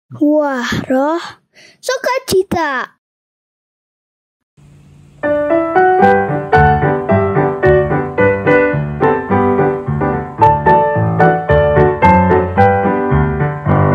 Buah roh sukacita.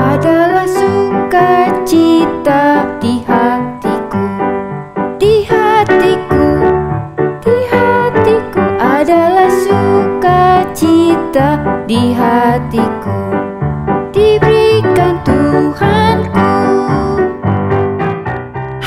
Adalah sukacita di hatiku, di hatiku, di hatiku. Adalah sukacita di hatiku, diberikan Tuhanku.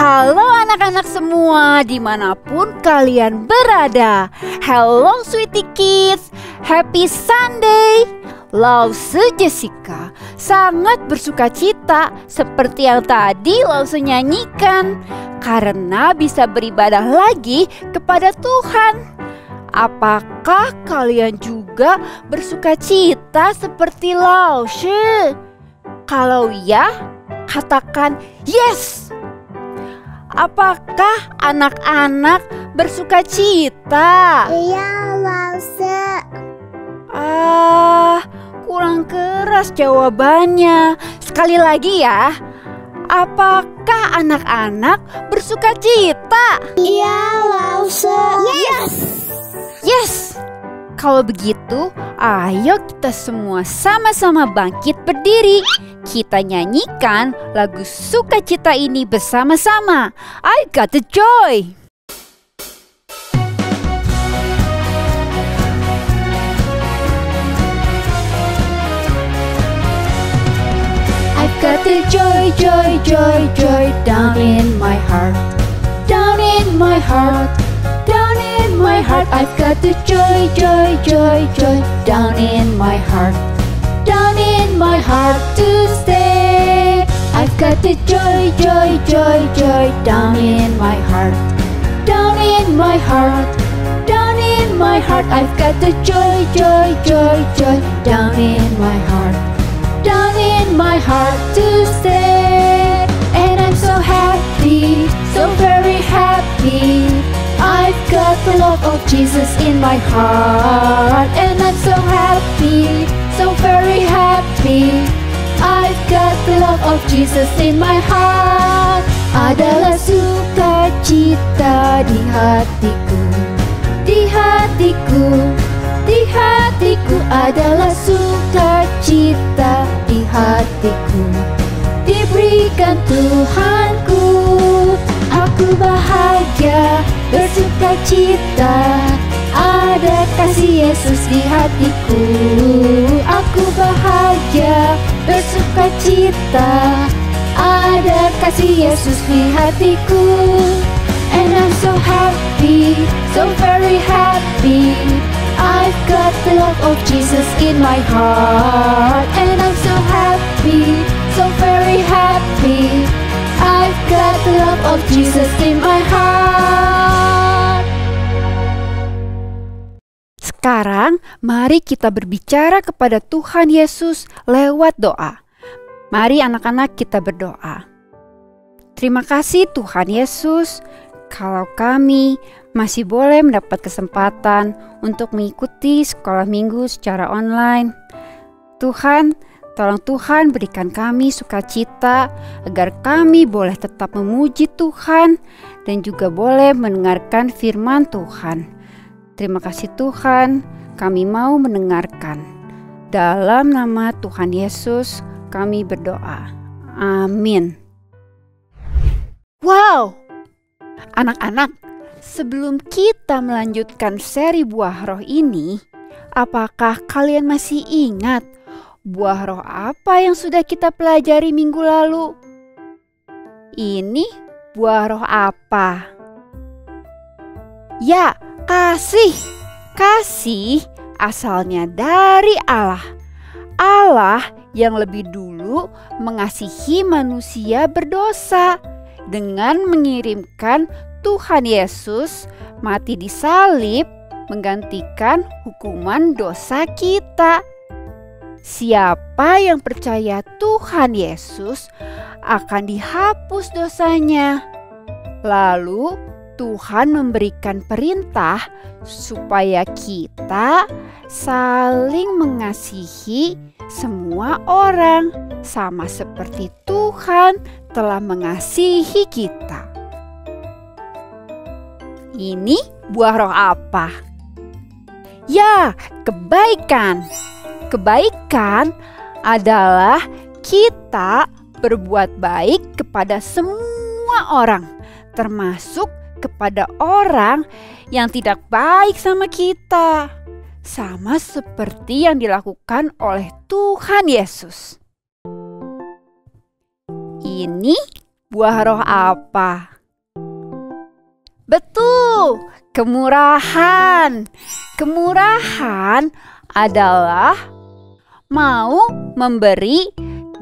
Halo anak-anak semua, dimanapun kalian berada. Hello sweetie kids, happy Sunday. Lause Jessica sangat bersuka cita seperti yang tadi Lause nyanyikan, karena bisa beribadah lagi kepada Tuhan. Apakah kalian juga bersuka cita seperti Lause? Kalau ya, katakan yes. Apakah anak-anak bersuka cita? Iya, Lause. Kurang keras jawabannya. Sekali lagi ya. Apakah anak-anak bersuka cita? Iya, Lause. Yes. Yes. Kalau begitu, ayo kita semua sama-sama bangkit berdiri. Kita nyanyikan lagu sukacita ini bersama-sama. I got the joy. I've got the joy, joy, joy, joy down in my heart, down in my heart, down in my heart. I've got the joy, joy, joy, joy down in my heart, down in my heart to stay. I've got the joy, joy, joy, joy down in my heart, down in my heart, down in my heart. I've got the joy, joy, joy, joy down in my heart, down in my heart to stay. And I'm so happy, so very happy. I've got the love of Jesus in my heart. And I'm so happy, so very happy. I've got the love of Jesus in my heart. Adalah sukacita di hatiku, di hatiku, di hatiku. Adalah sukacita di hatiku, diberikan Tuhanku. Aku bahagia, bersukacita, ada kasih Yesus di hatiku. Aku bahagia, bersukacita, ada kasih Yesus di hatiku. And I'm so happy, so very happy. I've got the love of Jesus in my heart. And I'm so happy, so very happy. I've got the love of Jesus in my heart. Sekarang mari kita berbicara kepada Tuhan Yesus lewat doa. Mari anak-anak kita berdoa. Terima kasih Tuhan Yesus, kalau kami masih boleh mendapat kesempatan untuk mengikuti sekolah minggu secara online. Tuhan, tolong Tuhan berikan kami sukacita agar kami boleh tetap memuji Tuhan dan juga boleh mendengarkan firman Tuhan. Terima kasih Tuhan, kami mau mendengarkan. Dalam nama Tuhan Yesus kami berdoa. Amin. Wow! Anak-anak, sebelum kita melanjutkan seri buah roh ini, apakah kalian masih ingat buah roh apa yang sudah kita pelajari minggu lalu? Ini buah roh apa? Ya, kasih. Kasih asalnya dari Allah. Allah yang lebih dulu mengasihi manusia berdosa dengan mengirimkan Tuhan Yesus mati di salib menggantikan hukuman dosa kita. Siapa yang percaya Tuhan Yesus akan dihapus dosanya. Lalu Tuhan memberikan perintah supaya kita saling mengasihi semua orang, sama seperti Tuhan telah mengasihi kita. Ini buah roh apa? Ya, kebaikan. Kebaikan adalah kita berbuat baik kepada semua orang, termasuk kepada orang yang tidak baik sama kita, sama seperti yang dilakukan oleh Tuhan Yesus. Ini buah roh apa? Betul, kemurahan. Kemurahan adalah mau memberi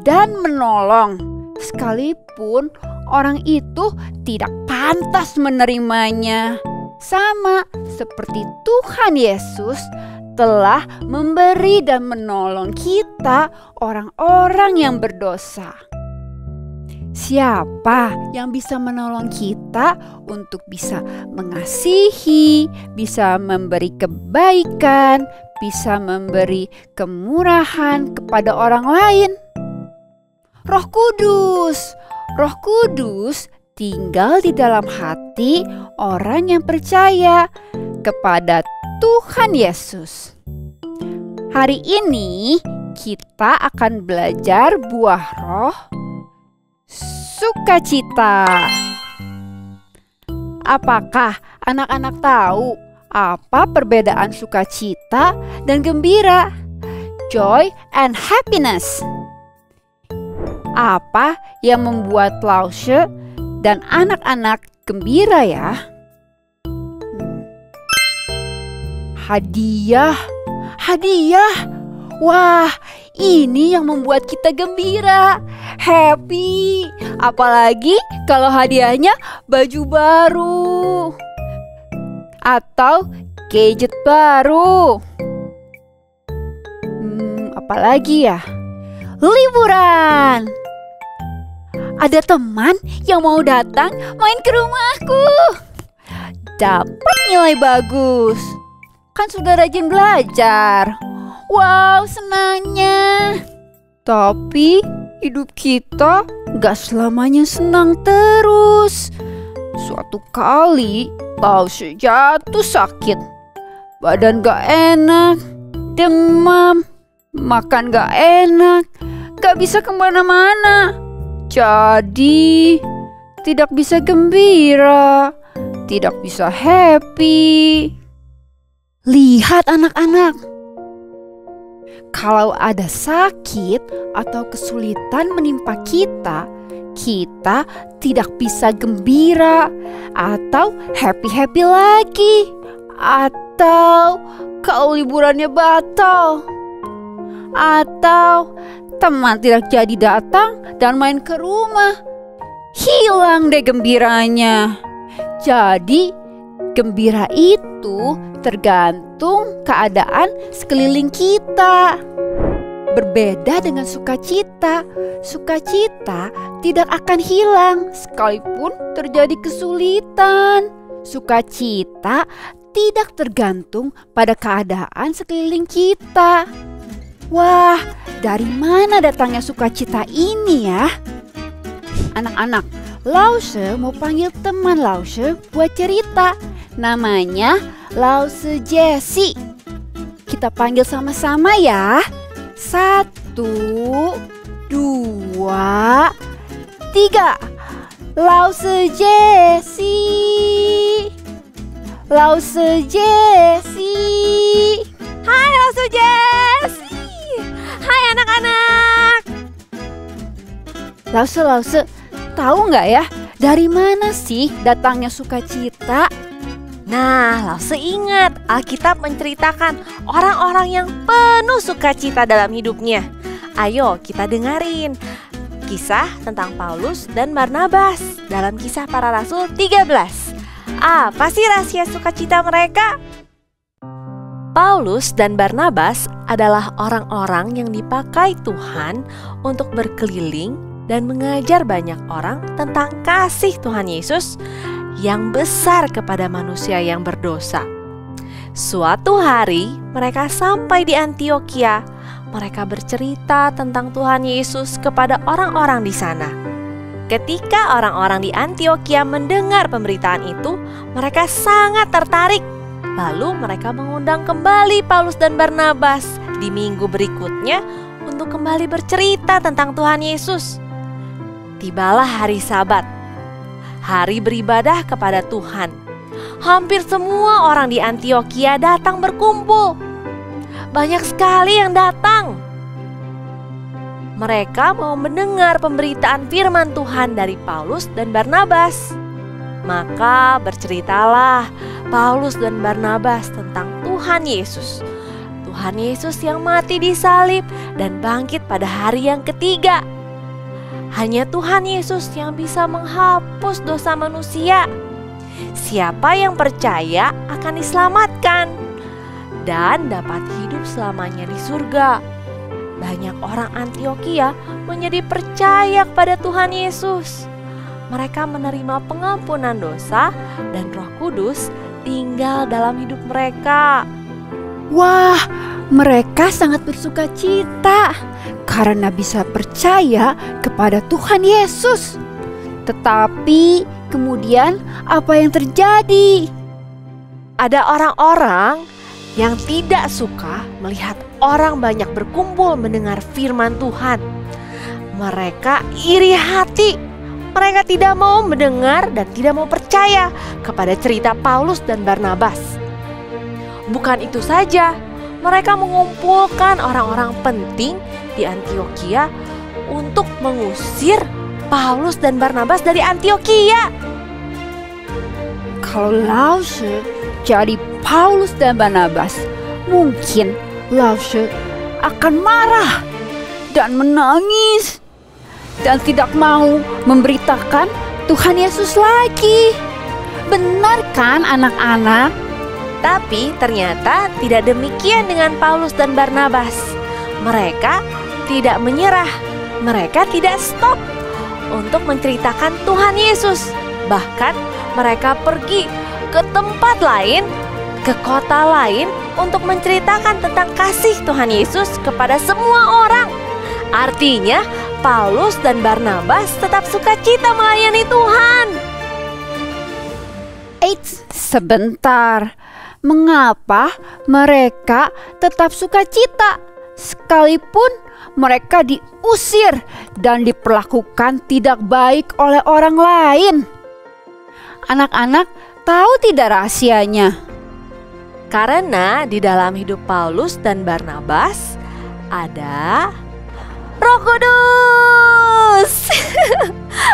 dan menolong, sekalipun orang itu tidak pantas menerimanya. Sama seperti Tuhan Yesus telah memberi dan menolong kita, orang-orang yang berdosa. Siapa yang bisa menolong kita untuk bisa mengasihi, bisa memberi kebaikan, bisa memberi kemurahan kepada orang lain? Roh Kudus. Roh Kudus tinggal di dalam hati orang yang percaya kepada Tuhan Yesus. Hari ini kita akan belajar buah roh sukacita. Apakah anak-anak tahu apa perbedaan sukacita dan gembira? Joy and happiness. Apa yang membuat Lause dan anak-anak gembira ya? Hadiah. Hadiah. Wah, ini yang membuat kita gembira, happy. Apalagi kalau hadiahnya baju baru atau gadget baru. Apalagi ya? Liburan. Ada teman yang mau datang main ke rumahku. Dapat nilai bagus. Kan sudah rajin belajar. Wow, senangnya. Tapi hidup kita gak selamanya senang terus. Suatu kali Lause jatuh sakit. Badan gak enak, demam, makan gak enak, gak bisa kemana-mana. Jadi tidak bisa gembira, tidak bisa happy. Lihat anak-anak, kalau ada sakit atau kesulitan menimpa kita, kita tidak bisa gembira atau happy-happy lagi. Atau kalau liburannya batal, atau teman tidak jadi datang dan main ke rumah, hilang deh gembiranya. Jadi gembira itu tergantung keadaan sekeliling kita. Berbeda dengan sukacita. Sukacita tidak akan hilang sekalipun terjadi kesulitan. Sukacita tidak tergantung pada keadaan sekeliling kita. Wah, dari mana datangnya sukacita ini ya? Anak-anak, Lause mau panggil teman Lause buat cerita. Namanya Lause Jessie. Kita panggil sama-sama ya. 1, 2, 3. Lause Jessie. Lause Jessie. Hai Lause Jessie. Hai anak-anak. Lause, tahu nggak ya dari mana sih datangnya sukacita? Nah, Lause ingat Alkitab menceritakan orang-orang yang penuh sukacita dalam hidupnya. Ayo kita dengerin kisah tentang Paulus dan Barnabas dalam Kisah Para Rasul 13. Apa sih rahasia sukacita mereka? Paulus dan Barnabas adalah orang-orang yang dipakai Tuhan untuk berkeliling dan mengajar banyak orang tentang kasih Tuhan Yesus yang besar kepada manusia yang berdosa. Suatu hari mereka sampai di Antiokhia. Mereka bercerita tentang Tuhan Yesus kepada orang-orang di sana. Ketika orang-orang di Antiokhia mendengar pemberitaan itu, mereka sangat tertarik. Lalu mereka mengundang kembali Paulus dan Barnabas di minggu berikutnya untuk kembali bercerita tentang Tuhan Yesus. Tibalah hari Sabat, hari beribadah kepada Tuhan. Hampir semua orang di Antiokhia datang berkumpul. Banyak sekali yang datang. Mereka mau mendengar pemberitaan firman Tuhan dari Paulus dan Barnabas. Maka berceritalah Paulus dan Barnabas tentang Tuhan Yesus. Tuhan Yesus yang mati di salib dan bangkit pada hari yang ketiga. Hanya Tuhan Yesus yang bisa menghapus dosa manusia. Siapa yang percaya akan diselamatkan dan dapat hidup selamanya di surga. Banyak orang Antiokhia menjadi percaya kepada Tuhan Yesus. Mereka menerima pengampunan dosa dan Roh Kudus tinggal dalam hidup mereka. Wah, mereka sangat bersuka cita karena bisa percaya kepada Tuhan Yesus. Tetapi kemudian apa yang terjadi? Ada orang-orang yang tidak suka melihat orang banyak berkumpul mendengar firman Tuhan. Mereka iri hati. Mereka tidak mau mendengar dan tidak mau percaya kepada cerita Paulus dan Barnabas. Bukan itu saja, mereka mengumpulkan orang-orang penting di Antiokhia untuk mengusir Paulus dan Barnabas dari Antiokhia. Kalau Lause jadi Paulus dan Barnabas, mungkin Lause akan marah dan menangis dan tidak mau memberitakan Tuhan Yesus lagi. Benar kan anak-anak? Tapi ternyata tidak demikian dengan Paulus dan Barnabas. Mereka tidak menyerah. Mereka tidak stop untuk menceritakan Tuhan Yesus. Bahkan mereka pergi ke tempat lain, ke kota lain untuk menceritakan tentang kasih Tuhan Yesus kepada semua orang. Artinya Paulus dan Barnabas tetap sukacita melayani Tuhan. Eits, sebentar. Mengapa mereka tetap sukacita sekalipun mereka diusir dan diperlakukan tidak baik oleh orang lain? Anak-anak tahu tidak rahasianya? Karena di dalam hidup Paulus dan Barnabas ada Roh Kudus.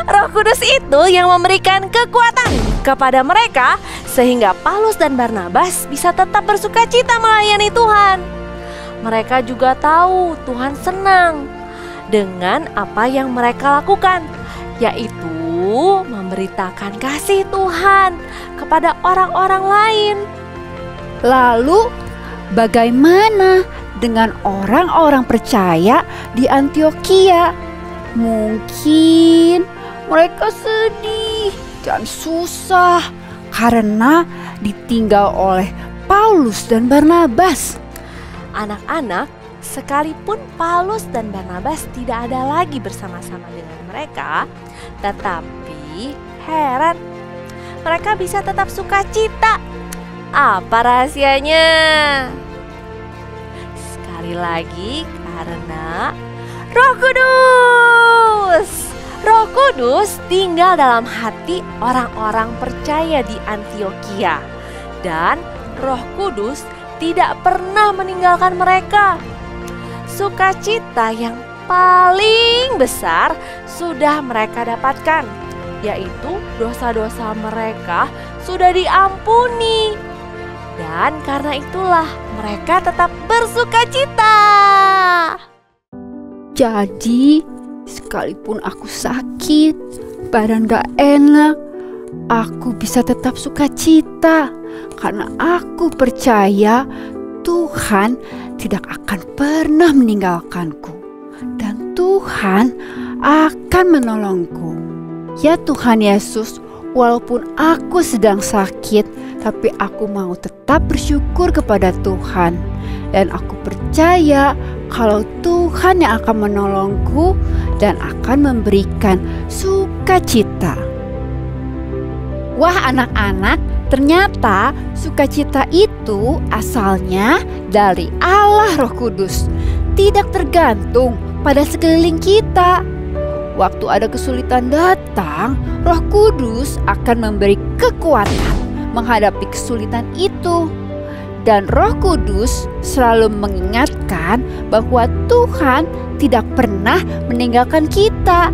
Roh Kudus itu yang memberikan kekuatan kepada mereka sehingga Paulus dan Barnabas bisa tetap bersukacita melayani Tuhan. Mereka juga tahu Tuhan senang dengan apa yang mereka lakukan, yaitu memberitakan kasih Tuhan kepada orang-orang lain. Lalu bagaimana dengan orang-orang percaya di Antiokhia? Mungkin mereka sedih dan susah karena ditinggal oleh Paulus dan Barnabas. Anak-anak, sekalipun Paulus dan Barnabas tidak ada lagi bersama-sama dengan mereka, tetapi heran, mereka bisa tetap sukacita. Apa rahasianya? Sekali lagi, karena Roh Kudus. Roh Kudus tinggal dalam hati orang-orang percaya di Antiokhia. Dan Roh Kudus tidak pernah meninggalkan mereka. Sukacita yang paling besar sudah mereka dapatkan, yaitu dosa-dosa mereka sudah diampuni. Dan karena itulah mereka tetap bersukacita. Jadi sekalipun aku sakit, badan gak enak, aku bisa tetap sukacita karena aku percaya Tuhan tidak akan pernah meninggalkanku dan Tuhan akan menolongku. Ya Tuhan Yesus, Walaupun aku sedang sakit, tapi aku mau tetap bersyukur kepada Tuhan. Dan aku percaya kalau Tuhan yang akan menolongku dan akan memberikan sukacita. Wah anak-anak, ternyata sukacita itu asalnya dari Allah Roh Kudus. Tidak tergantung pada sekeliling kita. Waktu ada kesulitan datang, Roh Kudus akan memberi kekuatan menghadapi kesulitan itu. Dan Roh Kudus selalu mengingatkan bahwa Tuhan tidak pernah meninggalkan kita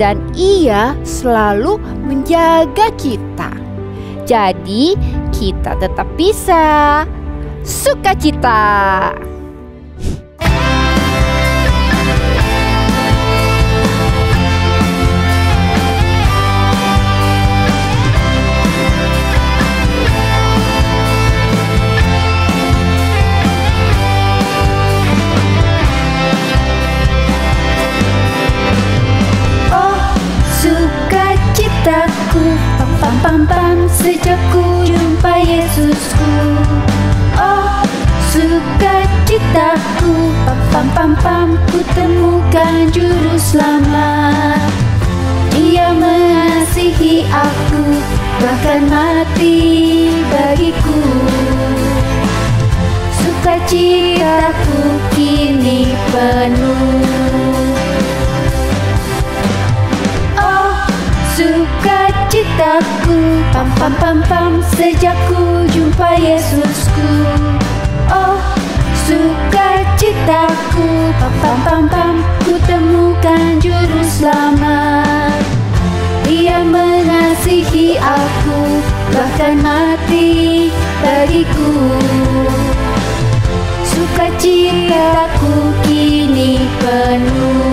dan Ia selalu menjaga kita. Jadi kita tetap bisa sukacita. Pam pam pam sejak ku jumpa Yesusku. Oh sukacitaku, pam pam pam pam, ku temukan juru selamat. Dia mengasihi aku, bahkan mati bagiku. Sukacitaku kini penuh. Sukacitaku, pam pam pam pam, sejak ku jumpa Yesusku. Oh sukacitaku, pam pam pam pam, ku temukan juru selamat. Dia mengasihi aku, bahkan mati bagiku. Sukacitaku kini penuh.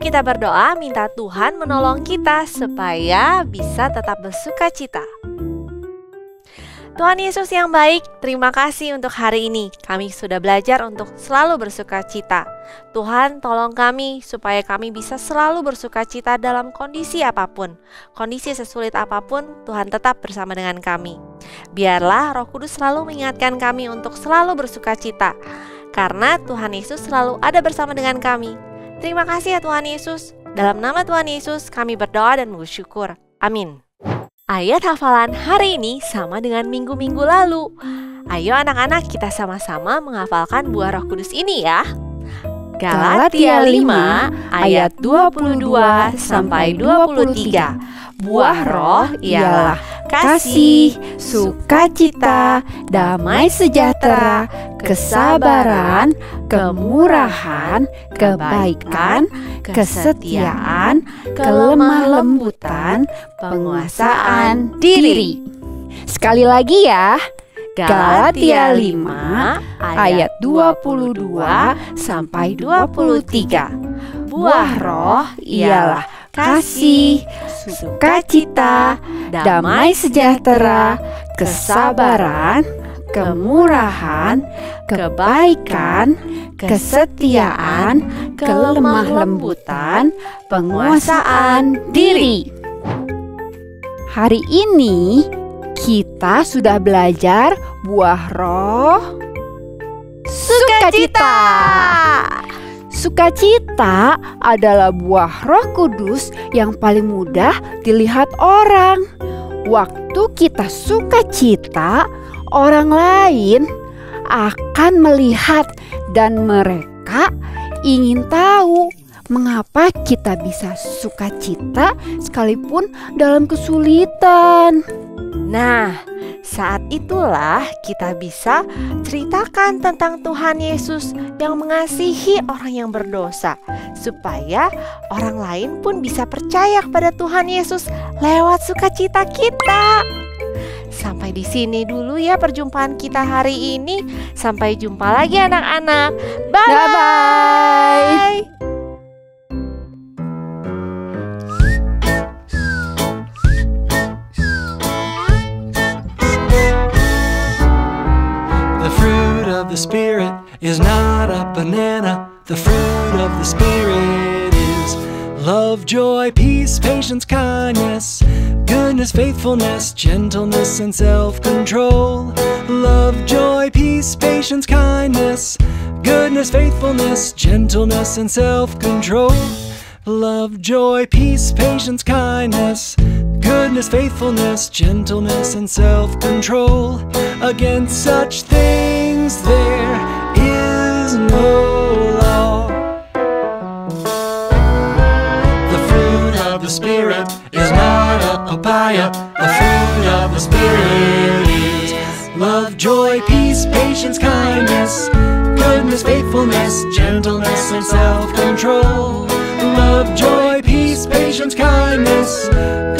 Kita berdoa minta Tuhan menolong kita supaya bisa tetap bersukacita. Tuhan Yesus yang baik, terima kasih untuk hari ini. Kami sudah belajar untuk selalu bersukacita. Tuhan tolong kami supaya kami bisa selalu bersukacita dalam kondisi apapun. Kondisi sesulit apapun, Tuhan tetap bersama dengan kami. Biarlah Roh Kudus selalu mengingatkan kami untuk selalu bersukacita, karena Tuhan Yesus selalu ada bersama dengan kami. Terima kasih ya Tuhan Yesus. Dalam nama Tuhan Yesus kami berdoa dan bersyukur. Amin. Ayat hafalan hari ini sama dengan minggu-minggu lalu. Ayo anak-anak kita sama-sama menghafalkan buah Roh Kudus ini ya. Galatia 5 ayat 22 sampai 23. Buah roh ialah kasih, sukacita, damai sejahtera, kesabaran, kemurahan, kebaikan, kesetiaan, kelemah lembutan, penguasaan diri. Sekali lagi ya. Galatia 5 ayat 22 sampai 23. Buah roh ialah kasih, sukacita, damai sejahtera, kesabaran, kemurahan, kebaikan, kesetiaan, kelemah lembutan, penguasaan diri. Hari ini kita sudah belajar buah roh sukacita. Sukacita adalah buah Roh Kudus yang paling mudah dilihat orang. Waktu kita sukacita, orang lain akan melihat dan mereka ingin tahu mengapa kita bisa sukacita sekalipun dalam kesulitan. Nah, saat itulah kita bisa ceritakan tentang Tuhan Yesus yang mengasihi orang yang berdosa, supaya orang lain pun bisa percaya kepada Tuhan Yesus lewat sukacita kita. Sampai di sini dulu ya perjumpaan kita hari ini. Sampai jumpa lagi anak-anak. Bye-bye. The Spirit is not a banana. The fruit of the Spirit is love, joy, peace, patience, kindness, goodness, faithfulness, gentleness, and self-control. Love, joy, peace, patience, kindness, goodness, faithfulness, gentleness, and self-control. Love, joy, peace, patience, kindness, goodness, faithfulness, gentleness, and self-control. Against such things there is no law. The fruit of the Spirit is not a papaya. The fruit of the Spirit is love, joy, peace, patience, kindness, goodness, faithfulness, gentleness, and self-control. Love, joy, peace, patience, kindness,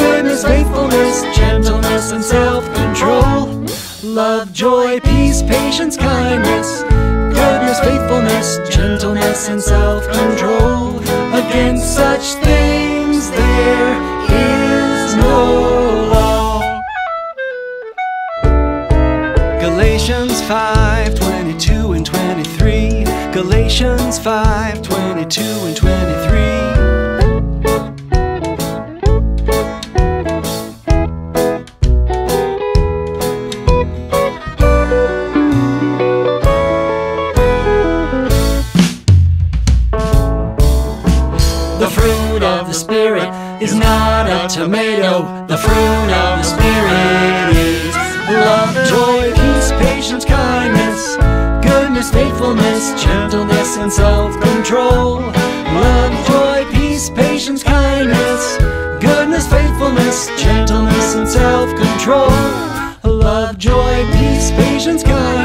goodness, faithfulness, gentleness, and self-control. Love, joy, peace, patience, kindness, goodness, faithfulness, gentleness, and self-control. Against such things there is no law. Galatians 5:22 and 23. Galatians 5:22 and 23. The fruit of the Spirit is not a tomato. The fruit of the Spirit is love, joy, peace, patience, kindness, goodness, faithfulness, gentleness, and self-control. Love, joy, peace, patience, kindness, goodness, faithfulness, gentleness, and self-control. Love, joy, peace, patience, kindness,